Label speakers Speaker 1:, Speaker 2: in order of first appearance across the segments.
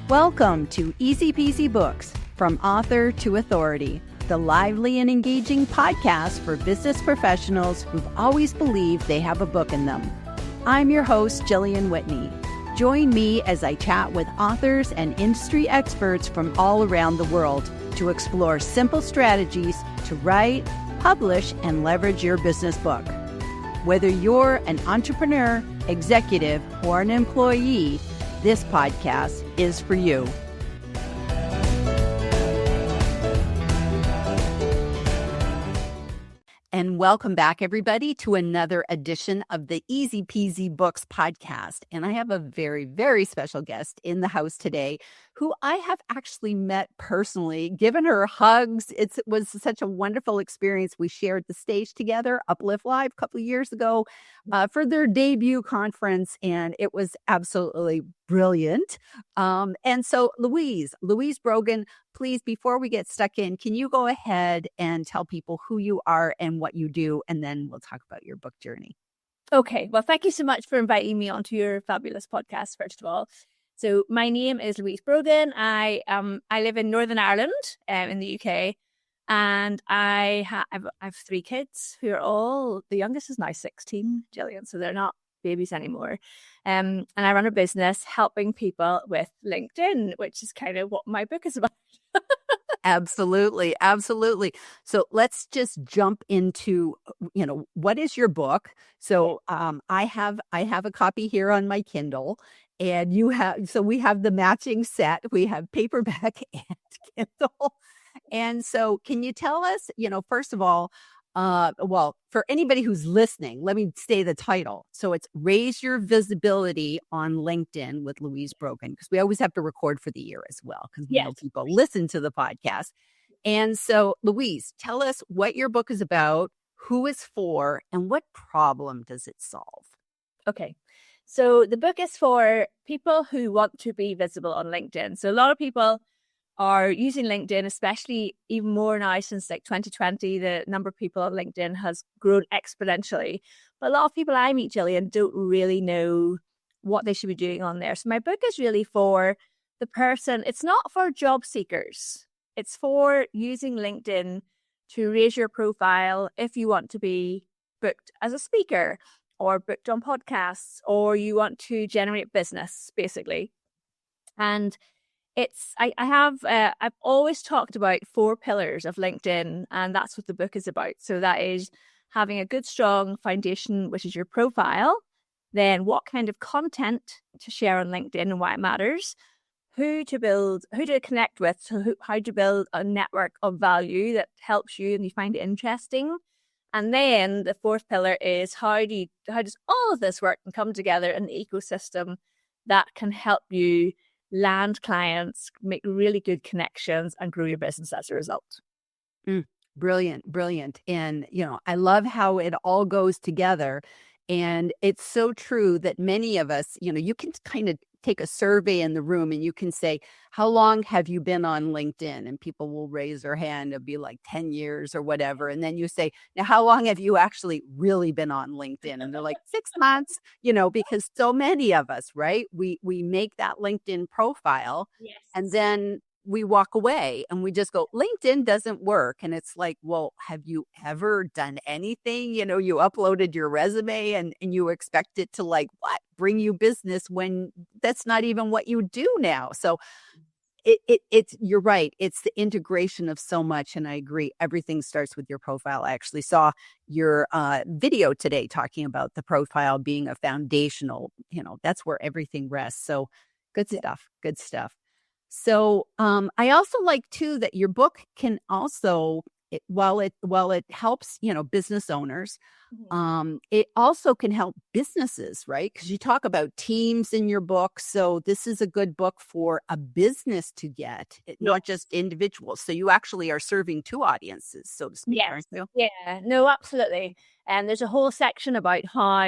Speaker 1: Welcome to Easy Peasy Books, From Author to Authority, the lively and engaging podcast for business professionals who've always believed they have a book in them. I'm your host, Jillian Whitney. Join me as I chat with authors and industry experts from all around the world to explore simple strategies to write, publish, and leverage your business book. Whether you're an entrepreneur, executive, or an employee, this podcast is for you. And welcome back, everybody, to another edition of the Easy Peasy Books podcast. And I have a very, very special guest in the house today who I have actually met personally, given her hugs. It was such a wonderful experience. We shared the stage together, Uplift Live, a couple of years ago for their debut conference, and it was absolutely brilliant. And so Louise Brogan, please, before we get stuck in, can you go ahead and tell people who you are and what you do, and then we'll talk about your book journey.
Speaker 2: Okay, well, thank you so much for inviting me onto your fabulous podcast, first of all. So my name is Louise Brogan. I live in Northern Ireland in the UK, and I have three kids who are all, the youngest is now 16, Jillian, so they're not babies anymore. And I run a business helping people with LinkedIn, which is kind of what my book is about.
Speaker 1: Absolutely. So let's just jump into, what is your book? So I have a copy here on my Kindle, and we have the matching set. We have paperback and Kindle. And so can you tell us, first of all, for anybody who's listening, let me say the title. So it's Raise Your Visibility on LinkedIn with Louise Brogan, because we always have to record for the year as well, because we know people listen to the podcast. And so, Louise, tell us what your book is about, who it's for, and what problem does it solve?
Speaker 2: Okay. So the book is for people who want to be visible on LinkedIn. So a lot of people are using LinkedIn, especially even more now since like 2020, the number of people on LinkedIn has grown exponentially. But a lot of people I meet, Jillian, don't really know what they should be doing on there. So my book is really for the person. It's not for job seekers. It's for using LinkedIn to raise your profile if you want to be booked as a speaker or booked on podcasts, or you want to generate business, basically. And I've always talked about 4 pillars of LinkedIn, and that's what the book is about. So that is having a good, strong foundation, which is your profile, then what kind of content to share on LinkedIn and why it matters, who to connect with, so how to build a network of value that helps you and you find it interesting. And then the 4th pillar is how does all of this work and come together in the ecosystem that can help you land clients, make really good connections, and grow your business as a result.
Speaker 1: Brilliant. And, I love how it all goes together. And it's so true that many of us, you can kind of take a survey in the room and you can say, how long have you been on LinkedIn? And people will raise their hand. It'll be like 10 years or whatever. And then you say, now, how long have you actually really been on LinkedIn? And they're like 6 months, because so many of us, right? We make that LinkedIn profile and then we walk away and we just go, LinkedIn doesn't work. And it's like, well, have you ever done anything? You uploaded your resume and you expect it to bring you business when that's not even what you do now. So it's you're right. It's the integration of so much. And I agree. Everything starts with your profile. I actually saw your video today talking about the profile being a foundational, that's where everything rests. So good stuff. So I also like too that your book can also, while it helps business owners, it also can help businesses, right? Because you talk about teams in your book. So this is a good book for a business to get, not just individuals. So you actually are serving 2 audiences, so to speak, aren't you?
Speaker 2: Yeah, no, absolutely. And there's a whole section about how,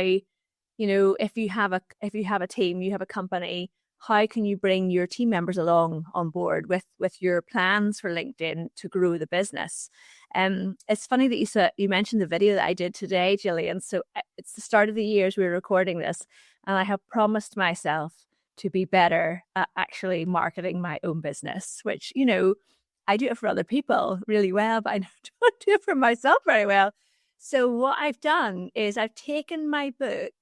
Speaker 2: if you have a team, you have a company, how can you bring your team members along on board with your plans for LinkedIn to grow the business? It's funny that you mentioned the video that I did today, Jillian. So it's the start of the year as we're recording this, and I have promised myself to be better at actually marketing my own business, which, I do it for other people really well, but I don't do it for myself very well. So what I've done is I've taken my book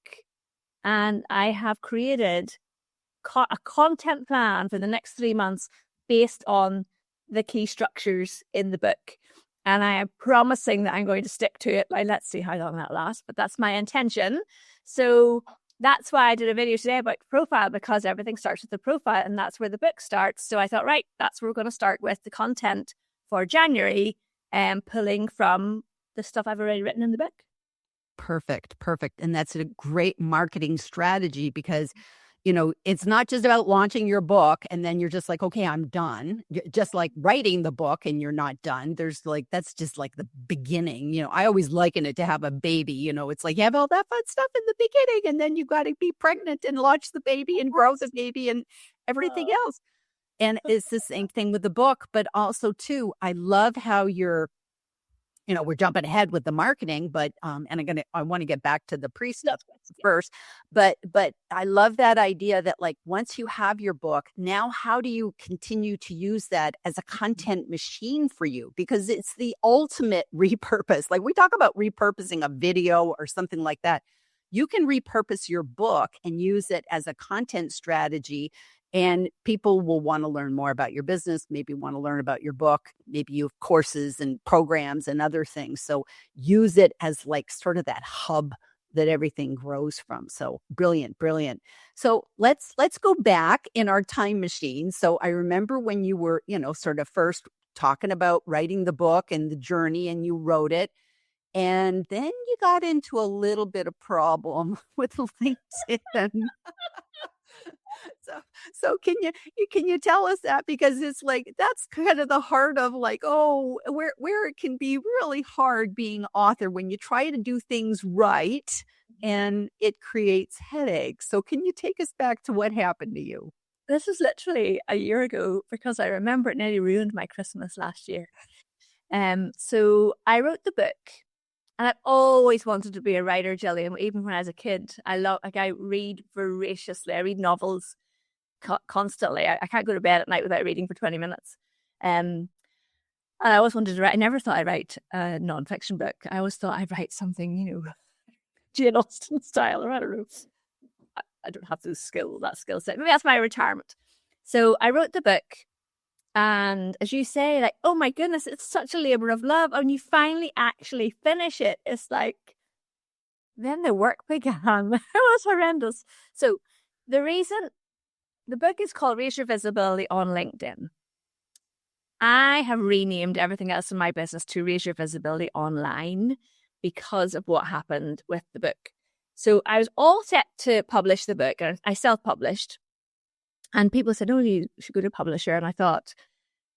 Speaker 2: and I have created a content plan for the next 3 months based on the key structures in the book. And I am promising that I'm going to stick to it. Like, let's see how long that lasts, but that's my intention. So that's why I did a video today about profile, because everything starts with the profile and that's where the book starts. So I thought, right, that's where we're going to start with the content for January and pulling from the stuff I've already written in the book.
Speaker 1: Perfect. Perfect. And that's a great marketing strategy because, it's not just about launching your book and then you're just like, okay, I'm done. Just like writing the book and you're not done. That's just like the beginning. I always liken it to have a baby. It's like you have all that fun stuff in the beginning and then you got to be pregnant and launch the baby and grow the baby and everything else. And it's the same thing with the book, but also too, I love how you're, we're jumping ahead with the marketing, but and I want to get back to the pre-stuff first, but I love that idea that like once you have your book, now how do you continue to use that as a content machine for you? Because it's the ultimate repurpose. Like we talk about repurposing a video or something like that. You can repurpose your book and use it as a content strategy. And people will want to learn more about your business, maybe want to learn about your book. Maybe you have courses and programs and other things. So use it as like sort of that hub that everything grows from. So brilliant, brilliant. So let's go back in our time machine. So I remember when you were, sort of first talking about writing the book and the journey, and you wrote it. And then you got into a little bit of problem with LinkedIn. So can you tell us that, because it's like that's kind of the heart of like, oh, where it can be really hard being author when you try to do things right and it creates headaches. So can you take us back to what happened to you?
Speaker 2: This is literally a year ago because I remember it nearly ruined my Christmas last year. So I wrote the book. And I've always wanted to be a writer, Gillian, even when I was a kid. I read voraciously. I read novels constantly. I can't go to bed at night without reading for 20 minutes. And I always wanted to write. I never thought I'd write a nonfiction book. I always thought I'd write something, Jane Austen style, or I don't know. I don't have that skill set. Maybe that's my retirement. So I wrote the book. And as you say, like, oh my goodness, it's such a labor of love. And you finally actually finish it. It's like, then the work began. It was horrendous. So the reason the book is called Raise Your Visibility on LinkedIn. I have renamed everything else in my business to Raise Your Visibility Online because of what happened with the book. So I was all set to publish the book, and I self-published. And people said, oh, you should go to a publisher. And I thought,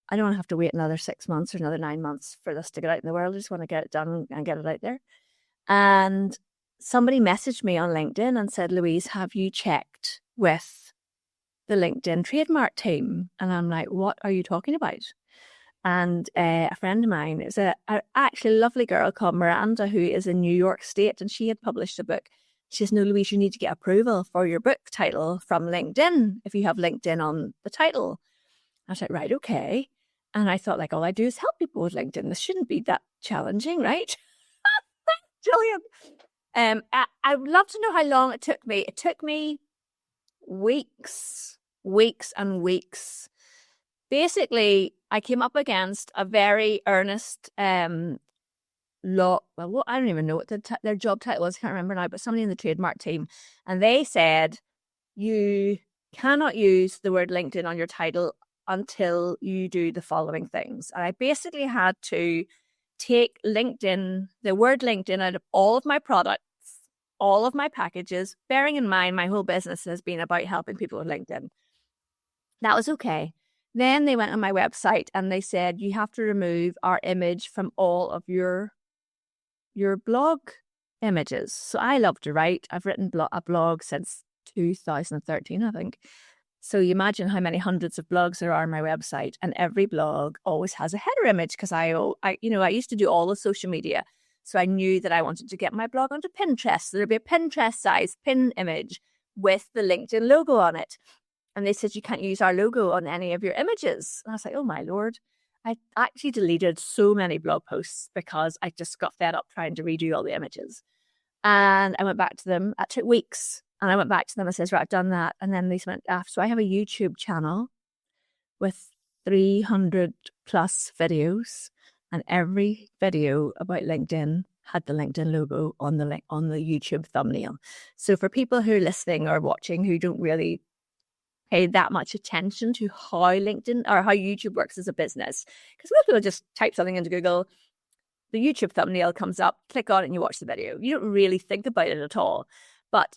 Speaker 2: I don't want to have to wait another 6 months or another 9 months for this to get out in the world. I just want to get it done and get it out there. And somebody messaged me on LinkedIn and said, Louise, have you checked with the LinkedIn Trademark team? And I'm like, what are you talking about? And a friend of mine is a actually lovely girl called Miranda, who is in New York State, and she had published a book. She says, no, Louise, you need to get approval for your book title from LinkedIn if you have LinkedIn on the title. I was like, right, okay. And I thought, like, all I do is help people with LinkedIn. This shouldn't be that challenging, right? Jillian. I would love to know how long it took me. It took me weeks and weeks. Basically, I came up against a very earnest law. Well, I don't even know what their job title was. I can't remember now, but somebody in the trademark team. And they said, you cannot use the word LinkedIn on your title until you do the following things. And I basically had to take LinkedIn, the word LinkedIn, out of all of my products, all of my packages, bearing in mind my whole business has been about helping people with LinkedIn. That was okay. Then they went on my website and they said, you have to remove our image from all of your blog images. So I love to write. I've written a blog since 2013, I think. So you imagine how many hundreds of blogs there are on my website, and every blog always has a header image because I used to do all the social media. So I knew that I wanted to get my blog onto Pinterest. So there'd be a Pinterest size pin image with the LinkedIn logo on it. And they said, you can't use our logo on any of your images. And I was like, oh my Lord. I actually deleted so many blog posts because I just got fed up trying to redo all the images. And I went back to them. It took weeks. And I went back to them and says, right, I've done that. And then they went after. So I have a YouTube channel with 300 plus videos. And every video about LinkedIn had the LinkedIn logo on the YouTube thumbnail. So for people who are listening or watching who don't really pay that much attention to how LinkedIn or how YouTube works as a business, because most people just type something into Google, the YouTube thumbnail comes up, click on it and you watch the video. You don't really think about it at all. But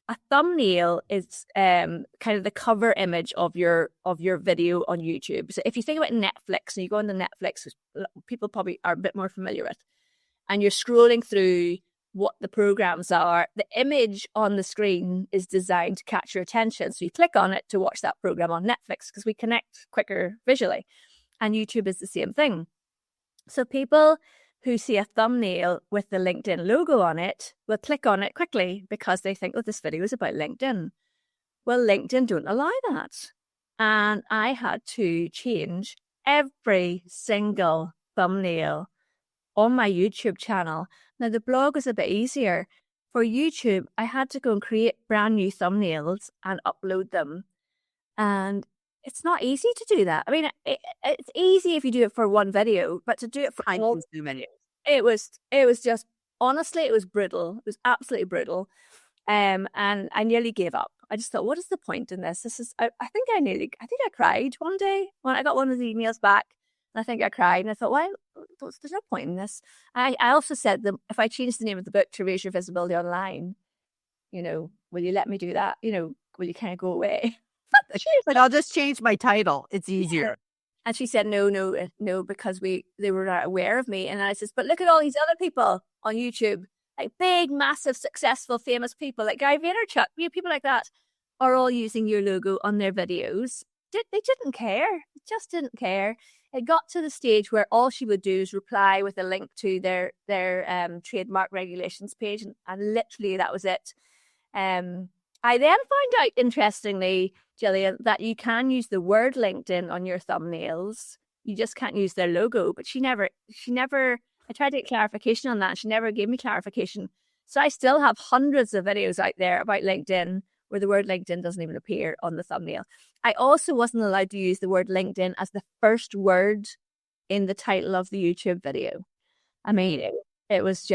Speaker 2: a thumbnail is kind of the cover image of your video on YouTube. So if you think about Netflix and you go on the Netflix, which people probably are a bit more familiar with, and you're scrolling through what the programs are, the image on the screen is designed to catch your attention. So you click on it to watch that program on Netflix because we connect quicker visually. And YouTube is the same thing. So people who see a thumbnail with the LinkedIn logo on it will click on it quickly because they think, oh, this video is about LinkedIn. Well, LinkedIn don't allow that. And I had to change every single thumbnail on my YouTube channel. Now, the blog was a bit easier. For YouTube, I had to go and create brand new thumbnails and upload them. And it's not easy to do that. I mean, it's easy if you do it for one video, but to do it for all videos, it was just, honestly, it was brutal. It was absolutely brutal. And I nearly gave up. I just thought, what is the point in this? I think I cried one day when I got one of the emails back. And I think I cried and I thought, well, there's no point in this. I also said that if I change the name of the book to Raise Your Visibility Online, will you let me do that? Will you kind of go away?
Speaker 1: But I'll just change my title. It's easier.
Speaker 2: Yeah. And she said, no, because they were not aware of me. And I says, but look at all these other people on YouTube, like big, massive, successful, famous people like Gary Vaynerchuk, people like that are all using your logo on their videos. They didn't care. They just didn't care. It got to the stage where all she would do is reply with a link to their trademark regulations page. And literally that was it. I then found out, interestingly, Gillian, that you can use the word LinkedIn on your thumbnails. You just can't use their logo. But she never, I tried to get clarification on that. And she never gave me clarification. So I still have hundreds of videos out there about LinkedIn where the word LinkedIn doesn't even appear on the thumbnail. I also wasn't allowed to use the word LinkedIn as the first word in the title of the YouTube video. I mean, it was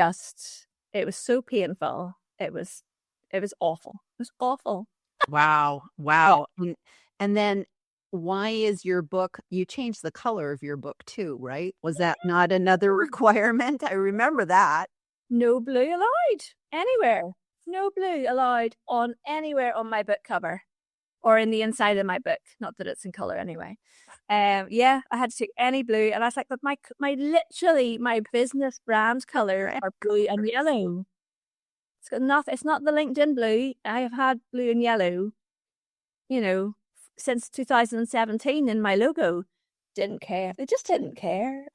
Speaker 2: so painful. It was awful. It was awful.
Speaker 1: Wow. And then why is your book, you changed the color of your book too, right? Was that not another requirement? I remember that.
Speaker 2: No blue allowed anywhere. No blue allowed on anywhere on my book cover or in the inside of my book. Not that it's in color anyway. I had to take any blue. And I was like, but my business brand color are blue and yellow. It's not the LinkedIn blue. I have had blue and yellow, since 2017 in my logo. Didn't care. They just didn't care.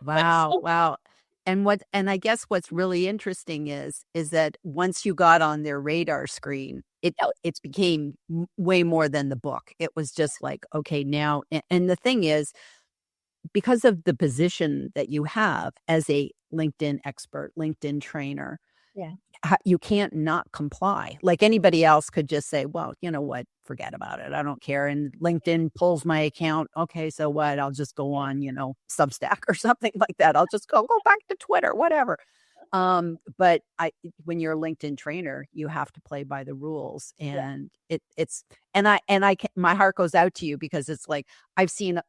Speaker 1: Wow. And I guess what's really interesting is that once you got on their radar screen, it became way more than the book. It was just like, okay, now, and the thing is, because of the position that you have as a LinkedIn expert, LinkedIn trainer,
Speaker 2: yeah,
Speaker 1: you can't not comply. Like anybody else could just say, well, you know what, forget about it. I don't care. And LinkedIn pulls my account. Okay, so what? I'll just go on, Substack or something like that. I'll just go back to Twitter, whatever. But when you're a LinkedIn trainer, you have to play by the rules, and my heart goes out to you because it's like, I've seen,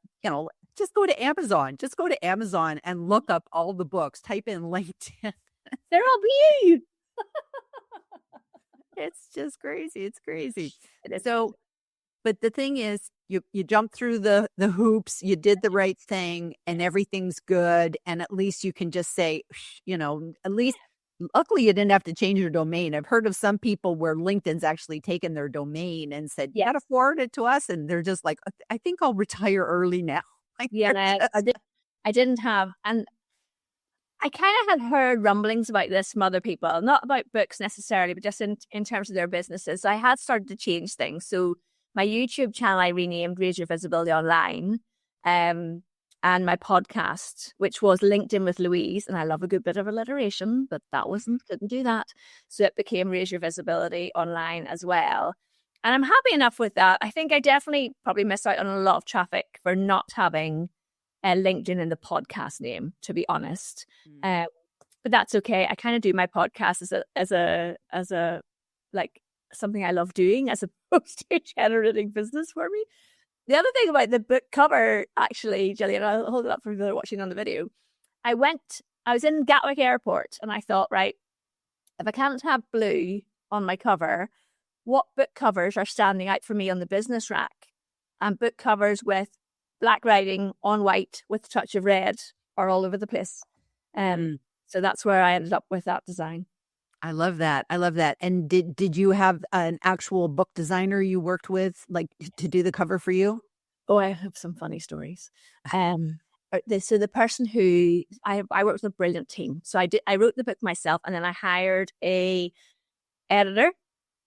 Speaker 1: just go to Amazon and look up all the books, type in LinkedIn.
Speaker 2: They're all blue.
Speaker 1: It's just crazy. It's crazy. So, but the thing is, you jump through the hoops, you did the right thing, and everything's good. And at least you can just say, at least, luckily you didn't have to change your domain. I've heard of some people where LinkedIn's actually taken their domain and said, you got to forward it to us. And they're just like, I think I'll retire early now.
Speaker 2: I didn't have, and I kind of had heard rumblings about this from other people, not about books necessarily, but just in terms of their businesses. I had started to change things. So My YouTube channel I renamed Raise Your Visibility Online. And my podcast, which was LinkedIn with Louise, and I love a good bit of alliteration, but didn't do that. So it became Raise Your Visibility Online as well. And I'm happy enough with that. I think I definitely probably missed out on a lot of traffic for not having LinkedIn in the podcast name, to be honest. But that's okay. I kind of do my podcast as a like something I love doing, as opposed to generating business for me. The other thing about the book cover, actually, Gillian, I'll hold it up for those watching on the video. I was in Gatwick Airport, and I thought, right, if I can't have blue on my cover, what book covers are standing out for me on the business rack? And book covers with black writing on white with a touch of red are all over the place. So that's where I ended up with that design.
Speaker 1: I love that. I love that. And did you have an actual book designer you worked with, like, to do the cover for you?
Speaker 2: Oh, I have some funny stories. So the person who I worked with a brilliant team. So I wrote the book myself, and then I hired a editor,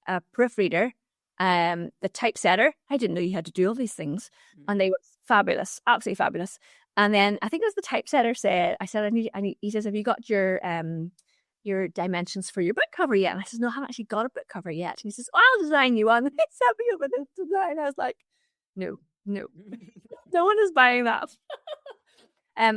Speaker 2: a proofreader, the typesetter. I didn't know you had to do all these things, and they were fabulous, absolutely fabulous. And then I think it was the typesetter said, I need. He says, "Have you got your dimensions for your book cover yet?" And I said, "No, I haven't actually got a book cover yet." And he says, "Oh, I'll design you one." And he set me up with this design. I was like, no, no one is buying that.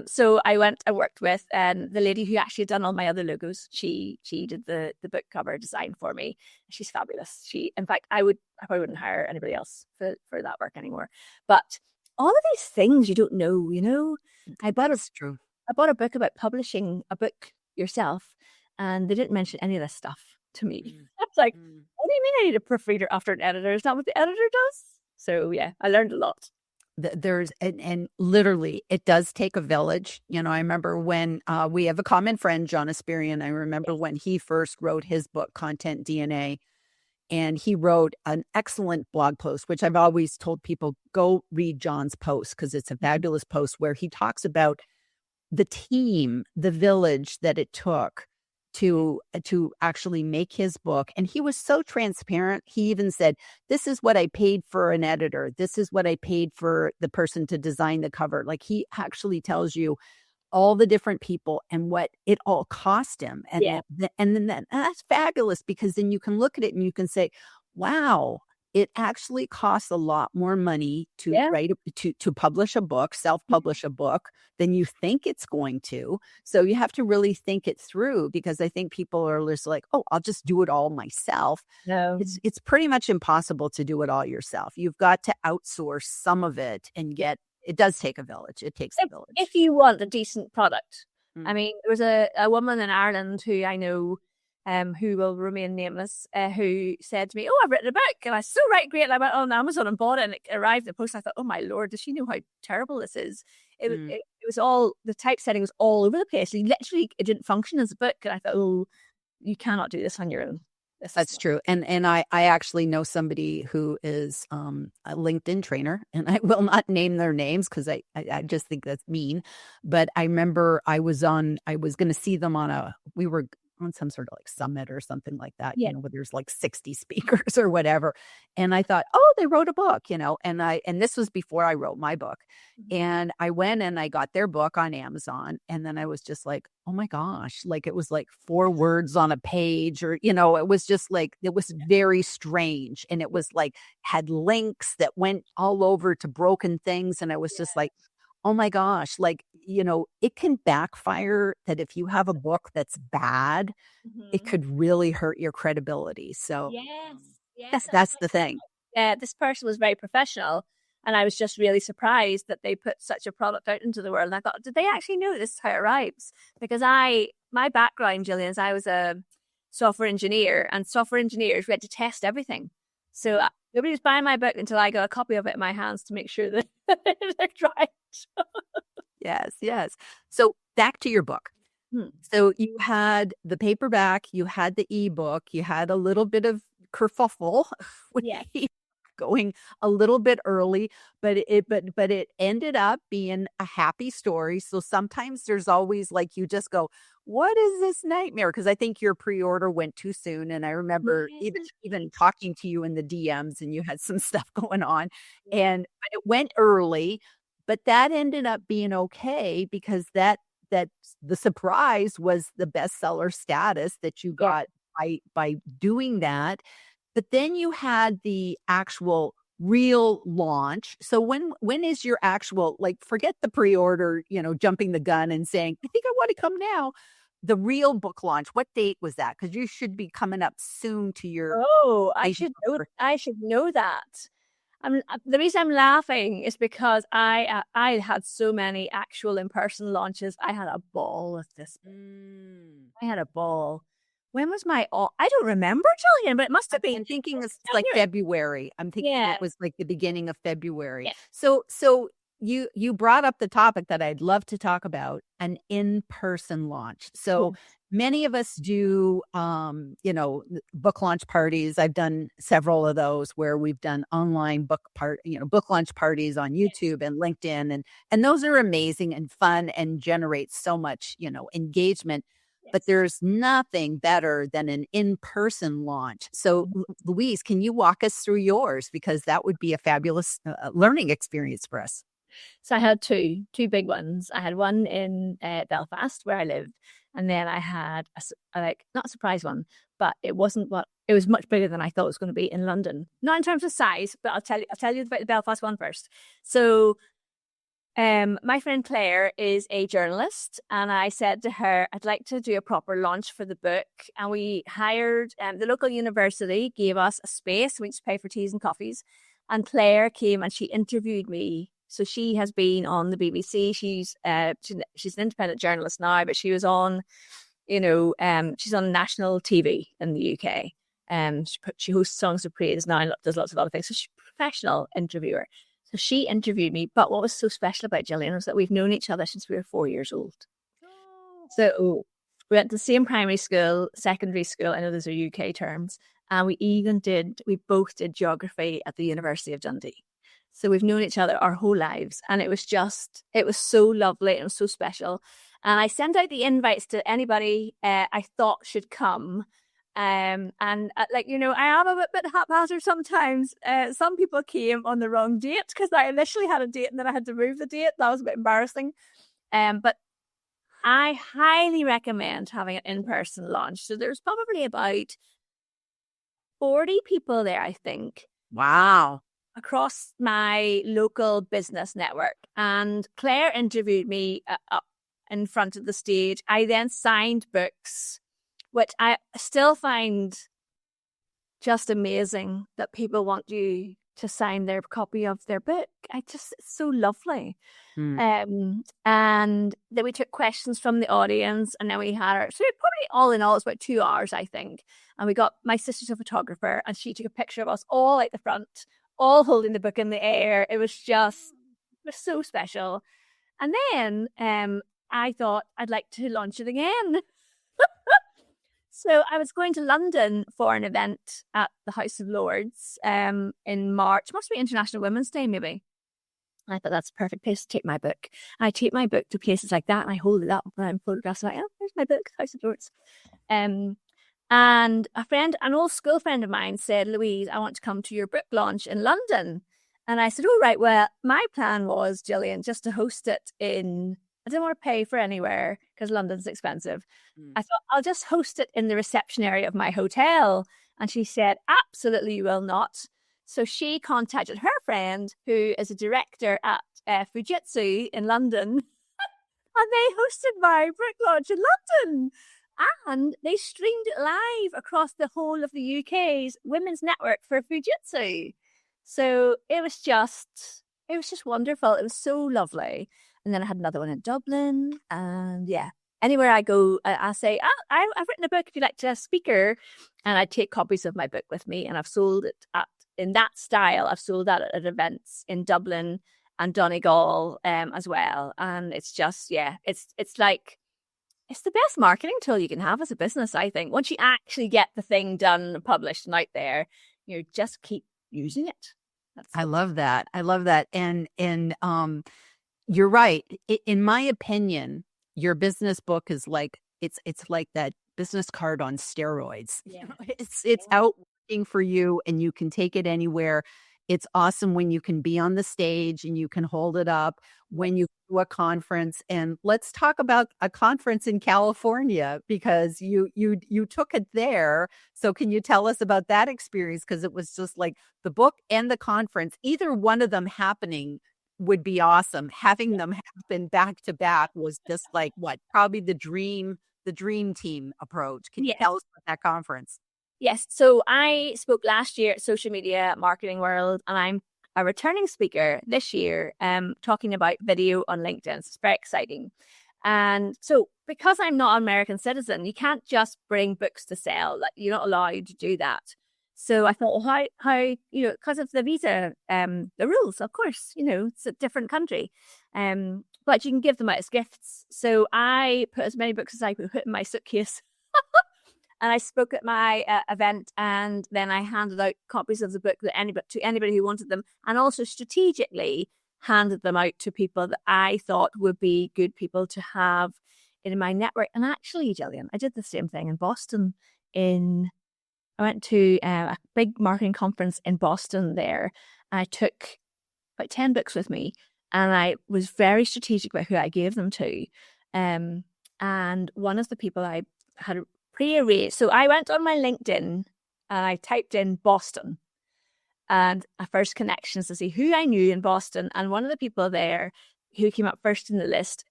Speaker 2: So I went and worked with the lady who actually had done all my other logos. She did the book cover design for me. She's fabulous. In fact, I probably wouldn't hire anybody else for that work anymore. But all of these things you don't know,
Speaker 1: That's true.
Speaker 2: I bought a book about publishing a book yourself, and they didn't mention any of this stuff to me. I was like, what do you mean I need a proofreader after an editor? Is that what the editor does? So yeah, I learned a lot.
Speaker 1: There's and literally it does take a village. I remember when we have a common friend, John Asperian. I remember when he first wrote his book, Content DNA, and he wrote an excellent blog post, which I've always told people, go read John's post, because it's a fabulous post where he talks about the team, the village that it took to actually make his book. And he was so transparent. He even said, this is what I paid for an editor. This is what I paid for the person to design the cover. Like, he actually tells you all the different people and what it all cost him. And, and then that's fabulous, because then you can look at it and you can say, wow, it actually costs a lot more money to write, to publish a book, self-publish a book, than you think it's going to. So you have to really think it through, because I think people are just like, oh, I'll just do it all myself.
Speaker 2: No,
Speaker 1: it's pretty much impossible to do it all yourself. You've got to outsource some of it, and it does take a village. It takes a village.
Speaker 2: If you want a decent product. I mean, there was a woman in Ireland who I know, who will remain nameless, who said to me, "Oh, I've written a book." And I said, "So right, great." And I went on Amazon and bought it, and it arrived in the post. I thought, oh my Lord, does she know how terrible this is? It was all, the typesetting was all over the place. Literally, it didn't function as a book. And I thought, oh, you cannot do this on your own.
Speaker 1: That's true. And I actually know somebody who is a LinkedIn trainer, and I will not name their names because I just think that's mean. But I remember I was going to see them we were on some sort of like summit or something like that, where there's like 60 speakers or whatever. And I thought, oh, they wrote a book, and this was before I wrote my book. And I went and I got their book on Amazon. And then I was just like, oh my gosh, like it was like 4 words on a page, or, it was just like, it was very strange. And it was like, had links that went all over to broken things. And I was just like, oh my gosh, like, it can backfire, that if you have a book that's bad, it could really hurt your credibility. So yes, that's the thing.
Speaker 2: This person was very professional, and I was just really surprised that they put such a product out into the world. And I thought, did they actually know this is how it arrives? Because my background, Gillian, is I was a software engineer, and software engineers, we had to test everything. So nobody was buying my book until I got a copy of it in my hands to make sure that it's right.
Speaker 1: Yes. So back to your book. So you had the paperback, you had the ebook, you had a little bit of kerfuffle. going a little bit early, but it ended up being a happy story. So sometimes there's always like you just go, what is this nightmare? Because I think your pre-order went too soon. And I remember even talking to you in the DMs and you had some stuff going on. And but it went early, but that ended up being okay because that the surprise was the bestseller status that you
Speaker 2: Yeah.
Speaker 1: got by doing that. But then you had the actual real launch. So when is your actual, like, forget the pre-order, jumping the gun and saying, I think I want to come now. The real book launch, what date was that? Because you should be coming up soon to your
Speaker 2: Oh, I
Speaker 1: I
Speaker 2: should know. I should know that. The reason I'm laughing is because I had so many actual in-person launches. I had a ball with this. I had a ball. When was I don't remember, Jillian, but it must have been.
Speaker 1: I'm thinking it's like February. I'm thinking
Speaker 2: Yeah.
Speaker 1: it was like the beginning of February.
Speaker 2: Yeah.
Speaker 1: So you brought up the topic that I'd love to talk about, an in-person launch. So many of us do book launch parties. I've done several of those where we've done online book launch parties on YouTube and LinkedIn, and those are amazing and fun and generate so much, engagement. But there's nothing better than an in-person launch. So, Louise, can you walk us through yours? Because that would be a fabulous learning experience for us.
Speaker 2: So I had two big ones. I had one in Belfast where I lived, and then I had not a surprise one, but it was much bigger than I thought it was going to be in London. Not in terms of size, but I'll tell you about the Belfast one first. So my friend Claire is a journalist, and I said to her, I'd like to do a proper launch for the book. And we hired the local university, gave us a space. We used to pay for teas and coffees. And Claire came and she interviewed me. So she has been on the BBC. She's an independent journalist now, but she was on, she's on national TV in the UK. She hosts Songs of Praise now and does lots of other things. So she's a professional interviewer. So she interviewed me. But what was so special about Gillian was that we've known each other since we were 4 years old. So we went to the same primary school, secondary school. I know those are UK terms. And we both did geography at the University of Dundee. So we've known each other our whole lives. And it was so lovely and it was so special. And I sent out the invites to anybody I thought should come. I am a bit haphazard sometimes. Some people came on the wrong date because I initially had a date and then I had to move the date. That was a bit embarrassing. But I highly recommend having an in-person launch. So there's probably about 40 people there, I think.
Speaker 1: Wow.
Speaker 2: Across my local business network. And Claire interviewed me up in front of the stage. I then signed books, which I still find just amazing that people want you to sign their copy of their book. It's so lovely. And then we took questions from the audience, and then we had so probably all in all, it's about 2 hours, I think. And we got my sister's a photographer, and she took a picture of us all at the front, all holding the book in the air. It was so special. And then I thought I'd like to launch it again. So I was going to London for an event at the House of Lords in March. Must be International Women's Day, maybe. I thought that's a perfect place to take my book. I take my book to places like that and I hold it up and I'm photographs like, oh, there's my book, House of Lords. And an old school friend of mine said, Louise, I want to come to your book launch in London. And I said, oh, right, well, my plan was, Gillian, just to host it I didn't want to pay for anywhere because London's expensive. I thought, I'll just host it in the reception area of my hotel. And she said, absolutely, you will not. So she contacted her friend, who is a director at Fujitsu in London, and they hosted my book launch in London. And they streamed it live across the whole of the UK's women's network for Fujitsu. So it was just wonderful. It was so lovely. And then I had another one in Dublin. And yeah, anywhere I go, I say, I've written a book if you'd like to have a speaker. And I take copies of my book with me. And I've sold it in that style. I've sold that at events in Dublin and Donegal as well. And it's just, it's like, it's the best marketing tool you can have as a business, I think. Once you actually get the thing done, published and out there, just keep using it. That's
Speaker 1: I
Speaker 2: what.
Speaker 1: love that. I love that. And you're right. In my opinion, your business book is like it's like that business card on steroids.
Speaker 2: Yeah.
Speaker 1: It's out working for you and you can take it anywhere. It's awesome when you can be on the stage and you can hold it up
Speaker 2: Yeah.
Speaker 1: when you do a conference. And let's talk about a conference in California because you took it there. So can you tell us about that experience? Because it was just like the book and the conference, either one of them happening would be awesome. Having them happen back to back was just like what? Probably the dream team approach. Can you
Speaker 2: Yeah.
Speaker 1: tell us about that conference?
Speaker 2: Yes. So I spoke last year at Social Media Marketing World, and I'm a returning speaker this year, talking about video on LinkedIn. So it's very exciting. And so because I'm not an American citizen, you can't just bring books to sell. Like you're not allowed to do that. So I thought, well, because of the visa, the rules, of course, it's a different country. But you can give them out as gifts. So I put as many books as I could put in my suitcase. And I spoke at my event, and then I handed out copies of the book to anybody who wanted them, and also strategically handed them out to people that I thought would be good people to have in my network. And actually, Gillian, I did the same thing in Boston. I went to a big marketing conference in Boston there. I took about 10 books with me, and I was very strategic about who I gave them to. And one of the people I had pre-arranged. So I went on my LinkedIn and I typed in Boston and a first connections to see who I knew in Boston. And one of the people there who came up first in the list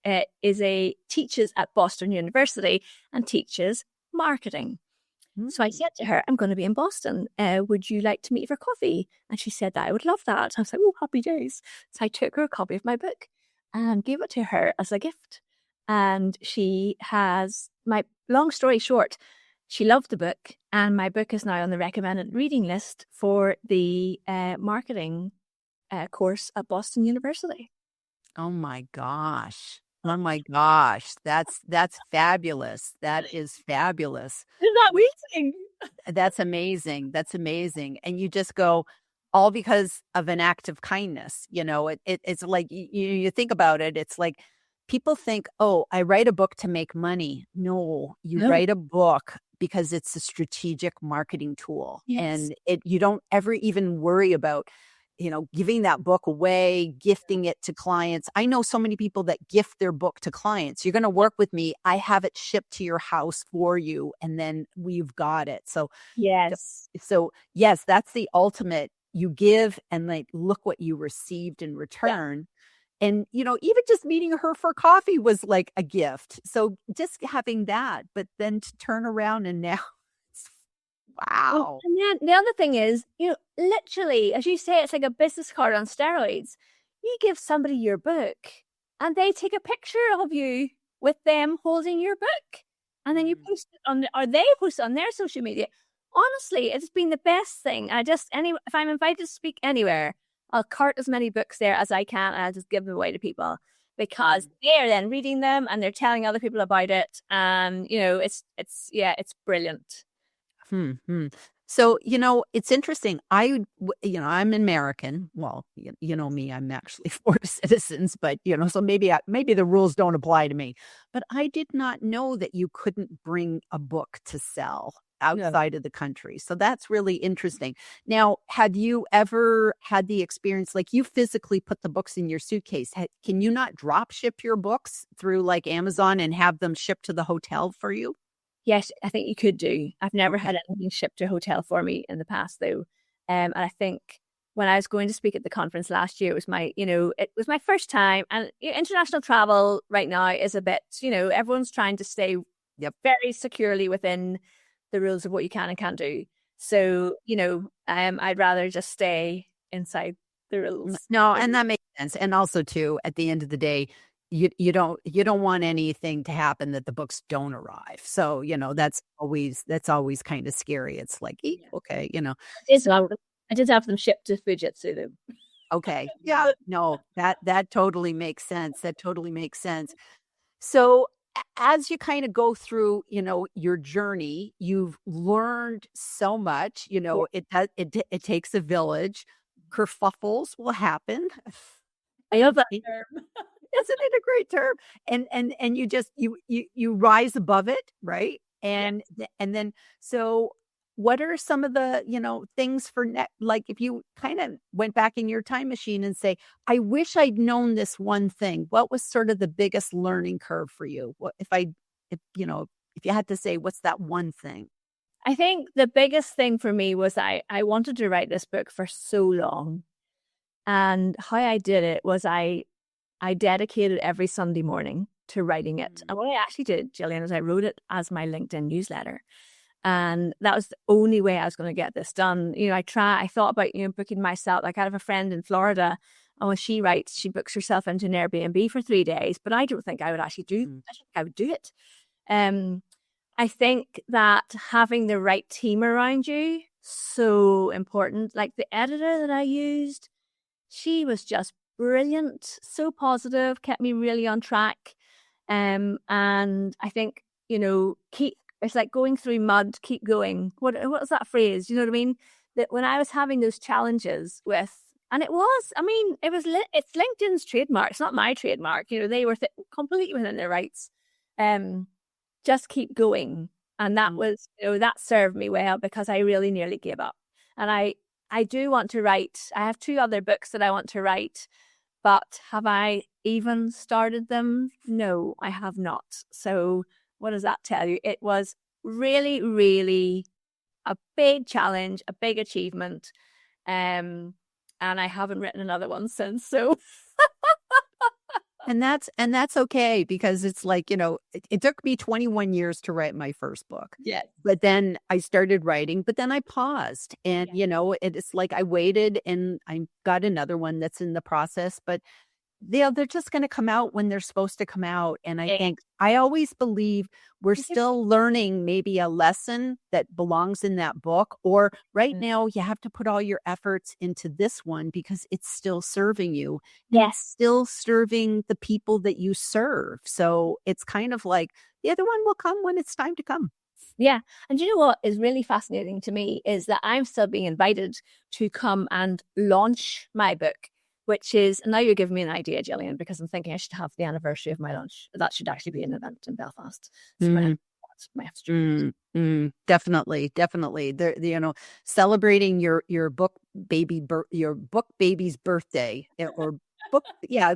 Speaker 2: teaches at Boston University and teaches marketing. So I said to her, I'm going to be in Boston. Would you like to meet for coffee? And she said that I would love that. I was like, oh, happy days. So I took her a copy of my book and gave it to her as a gift. And she has long story short, she loved the book, and my book is now on the recommended reading list for the marketing course at Boston University.
Speaker 1: Oh my gosh. Oh my gosh. That's fabulous. That is fabulous.
Speaker 2: Isn't that amazing?
Speaker 1: That's amazing. That's amazing. And you just go all because of an act of kindness. It's like you think about it. It's like people think, oh, I write a book to make money. No, you
Speaker 2: No.
Speaker 1: write a book because it's a strategic marketing tool.
Speaker 2: Yes.
Speaker 1: And you don't ever even worry about, giving that book away, gifting it to clients. I know so many people that gift their book to clients. You're going to work with me. I have it shipped to your house for you. And then we've got it.
Speaker 2: Yes.
Speaker 1: So yes, that's the ultimate. You give and like, look what you received in return. Yeah. And, even just meeting her for coffee was like a gift. So just having that, but then to turn around and now, wow.
Speaker 2: And then the other thing is, literally, as you say, it's like a business card on steroids. You give somebody your book and they take a picture of you with them holding your book. And then you post it or they post it on their social media. Honestly, it's been the best thing. If I'm invited to speak anywhere, I'll cart as many books there as I can, and I'll just give them away to people because they're then reading them and they're telling other people about it. And it's brilliant.
Speaker 1: So, it's interesting. I'm American. Well, you know me, I'm actually four citizens, but, so maybe the rules don't apply to me. But I did not know that you couldn't bring a book to sell outside of the country. So that's really interesting. Now, have you ever had the experience, like you physically put the books in your suitcase? Can you not drop ship your books through like Amazon and have them shipped to the hotel for you?
Speaker 2: Yes, I think you could do. I've never had anything shipped to a hotel for me in the past, though. And I think when I was going to speak at the conference last year, it was my first time. And international travel right now is a bit, everyone's trying to stay very securely within the rules of what you can and can't do. So, I'd rather just stay inside the rules.
Speaker 1: No, and that makes sense. And also, too, at the end of the day, you don't want anything to happen that the books don't arrive. So, that's always kind of scary. It's like, okay,
Speaker 2: I did have them shipped to Fujitsu though.
Speaker 1: Okay. Yeah. No, that totally makes sense. That totally makes sense. So as you kind of go through, your journey, you've learned so much, it takes a village. kerfuffles will happen.
Speaker 2: I love that term.
Speaker 1: Isn't it a great term? And you just you rise above it, right? And then so what are some of the, things for like if you kind of went back in your time machine and say, I wish I'd known this one thing, what was sort of the biggest learning curve for you? What if you had to say, what's that one thing?
Speaker 2: I think the biggest thing for me was I wanted to write this book for so long. And how I did it was I dedicated every Sunday morning to writing it. And what I actually did, Gillian, is I wrote it as my LinkedIn newsletter. And that was the only way I was going to get this done. I thought about, booking myself. Like I have a friend in Florida, and when she writes, she books herself into an Airbnb for 3 days. But I don't think I would actually I don't think I would do it. I think that having the right team around you, so important. Like the editor that I used, she was just brilliant, so positive, kept me really on track. And I think, it's like going through mud, keep going. What was that phrase? You know what I mean? That when I was having those challenges and it's LinkedIn's trademark. It's not my trademark. They were completely within their rights. Just keep going. And that was, that served me well because I really nearly gave up. And I do want to write. I have 2 other books that I want to write, but have I even started them? No, I have not. So what does that tell you? It was really, really a big challenge, a big achievement. And I haven't written another one since. So
Speaker 1: And that's okay, because it's like, it took me 21 years to write my first book.
Speaker 2: yeah,
Speaker 1: But then I started writing, but then I paused and, it's like I waited and I got another one that's in the process, but they're just going to come out when they're supposed to come out. And I always believe we're still learning maybe a lesson that belongs in that book, or right now you have to put all your efforts into this one because it's still serving you.
Speaker 2: Yes.
Speaker 1: It's still serving the people that you serve. So it's kind of like the other one will come when it's time to come.
Speaker 2: Yeah. And you know what is really fascinating to me is that I'm still being invited to come and launch my book, which is, now you're giving me an idea, Gillian, because I'm thinking I should have the anniversary of my launch. That should actually be an event in Belfast. So might have to do
Speaker 1: Definitely. They're, celebrating your book baby's birthday or book,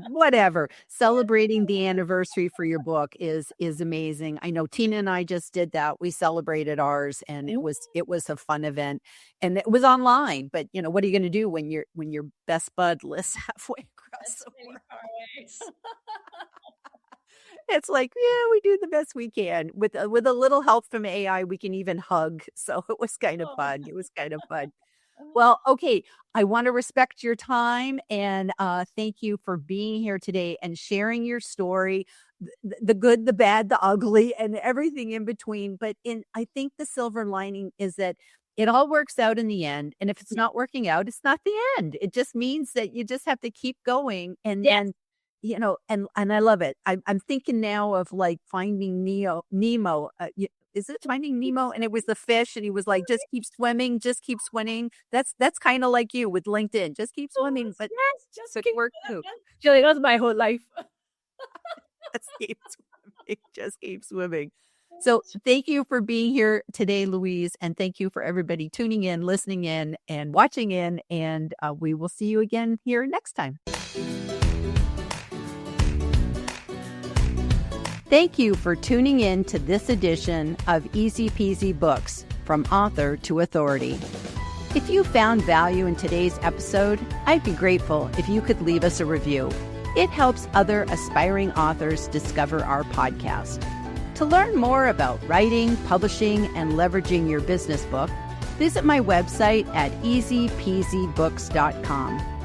Speaker 1: whatever. Celebrating the anniversary for your book is amazing. I know Tina and I just did that. We celebrated ours, and it was a fun event, and it was online. But what are you going to do when your best bud lives halfway across the world? It's like, we do the best we can with a little help from AI. We can even hug. So it was kind of fun. Well, okay. I want to respect your time and thank you for being here today and sharing your story, the good, the bad, the ugly, and everything in between. But I think the silver lining is that it all works out in the end. And if it's not working out, it's not the end. It just means that you just have to keep going. And then, and I love it. I'm thinking now of like Finding Nemo. Is it Finding Nemo? And it was the fish, and he was like, just keep swimming. That's kind of like you with LinkedIn. Just keep swimming, but
Speaker 2: just
Speaker 1: keep work too.
Speaker 2: Julie, that's my whole life.
Speaker 1: Just keep swimming. So thank you for being here today, Louise, and thank you for everybody tuning in, listening in, and watching in. And we will see you again here next time. Thank you for tuning in to this edition of Easy Peasy Books, from author to authority. If you found value in today's episode, I'd be grateful if you could leave us a review. It helps other aspiring authors discover our podcast. To learn more about writing, publishing, and leveraging your business book, visit my website at easypeasybooks.com.